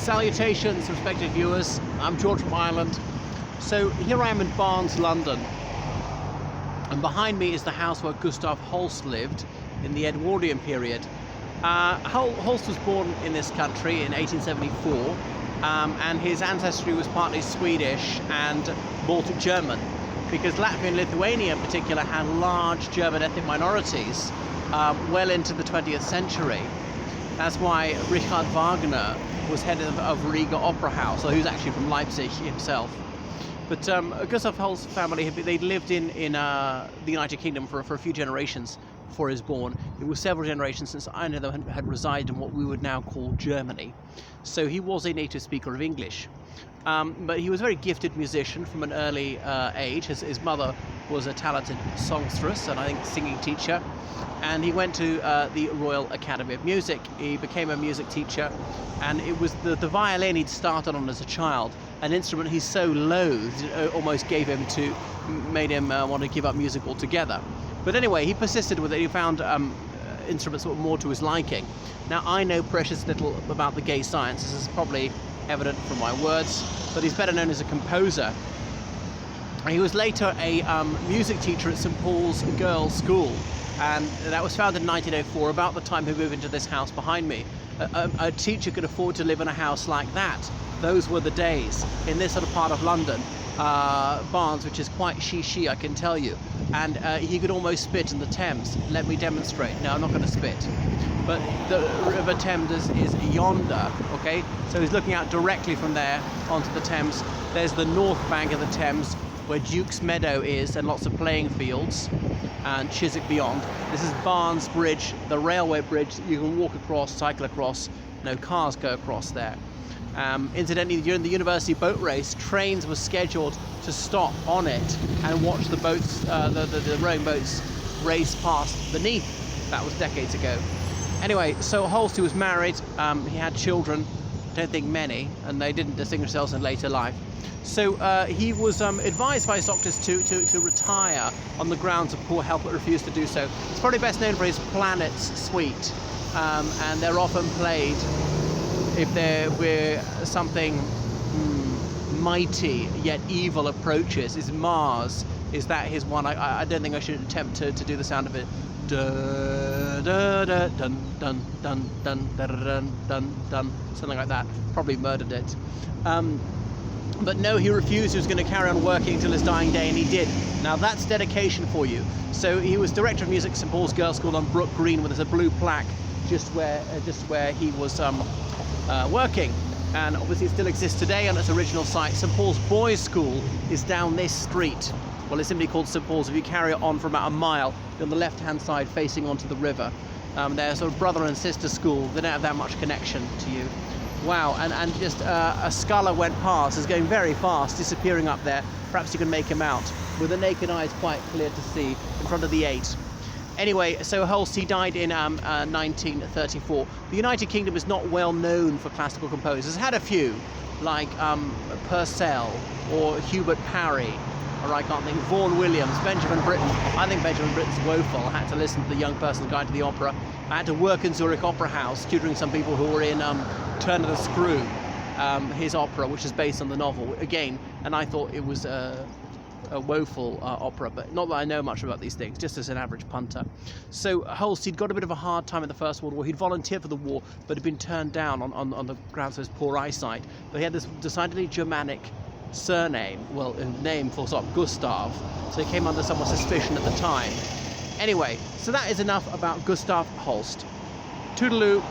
Salutations, respected viewers. I'm George from Ireland. So here I am in Barnes, London, and behind me is the house where Gustav Holst lived in the Edwardian period. Holst was born in this country in 1874, and his ancestry was partly Swedish and Baltic German, because Latvia and Lithuania in particular had large German ethnic minorities well into the 20th century. That's why Richard Wagner was head of Riga Opera House, so he was actually from Leipzig himself. But Gustav Holst's family, they'd lived in the United Kingdom for a few generations before he was born. It was several generations since either of them had resided in what we would now call Germany. So he was a native speaker of English. But he was a very gifted musician from an early age. His mother was a talented songstress and I think singing teacher. And he went to the Royal Academy of Music. He became a music teacher, and it was the violin he'd started on as a child, an instrument he so loathed it almost made him want to give up music altogether. But anyway, he persisted with it. He found instruments that were more to his liking. Now, I know precious little about the gay science. This is probably evident from my words, but he's better known as a composer. He was later a music teacher at St. Paul's Girls' School, and that was founded in 1904, about the time he moved into this house behind me. A teacher could afford to live in a house like that. Those were the days in this sort of part of London. Barnes, which is quite she, I can tell you. And he could almost spit in the Thames. Let me demonstrate. No, I'm not going to spit. But the River Thames is yonder, okay? So he's looking out directly from there onto the Thames. There's the north bank of the Thames, where Duke's Meadow is, and lots of playing fields, and Chiswick beyond. This is Barnes Bridge, the railway bridge that you can walk across, cycle across. No cars go across there. Incidentally, during the university boat race, trains were scheduled to stop on it and watch the boats, the rowing boats, race past beneath. That was decades ago. Anyway, so Holst was married. He had children. Don't think many, and they didn't distinguish themselves in later life. So he was advised by his doctors to retire on the grounds of poor health, but refused to do so. He's probably best known for his Planets Suite, and they're often played if there were something mighty yet evil approaches. Is Mars? Is that his one? I don't think I should attempt to do the sound of it. Da, da, da, dun, dun, dun, dun, da, dun, dun, dun, something like that. Probably murdered it. But no, he refused. He was going to carry on working until his dying day, and he did. Now that's dedication for you. So he was director of music at St. Paul's Girls' School on Brook Green, where there's a blue plaque just where he was working. And obviously it still exists today on its original site. St. Paul's Boys' School is down this street. Well, it's simply called St. Paul's. If you carry it on for about a mile, you're on the left-hand side facing onto the river. They're sort of brother and sister school. They don't have that much connection to you. Wow, and just a sculler went past. It's going very fast, disappearing up there. Perhaps you can make him out. With the naked eye, it's quite clear to see in front of the 8. Anyway, so Holst, he died in 1934. The United Kingdom is not well known for classical composers. It had a few, like Purcell or Hubert Parry, or I can't think, Vaughan Williams, Benjamin Britten. I think Benjamin Britten's woeful. I had to listen to the Young Person's Guide to the Opera. I had to work in Zurich Opera House, tutoring some people who were in Turn of the Screw, his opera, which is based on the novel, again, and I thought it was a woeful opera, but not that I know much about these things, just as an average punter. So Holst, he'd got a bit of a hard time in the First World War. He'd volunteered for the war, but had been turned down on the grounds of his poor eyesight. But he had this decidedly Germanic surname, well, name full stop, Gustav, so he came under somewhat suspicion at the time. Anyway, so that is enough about Gustav Holst. Toodaloo.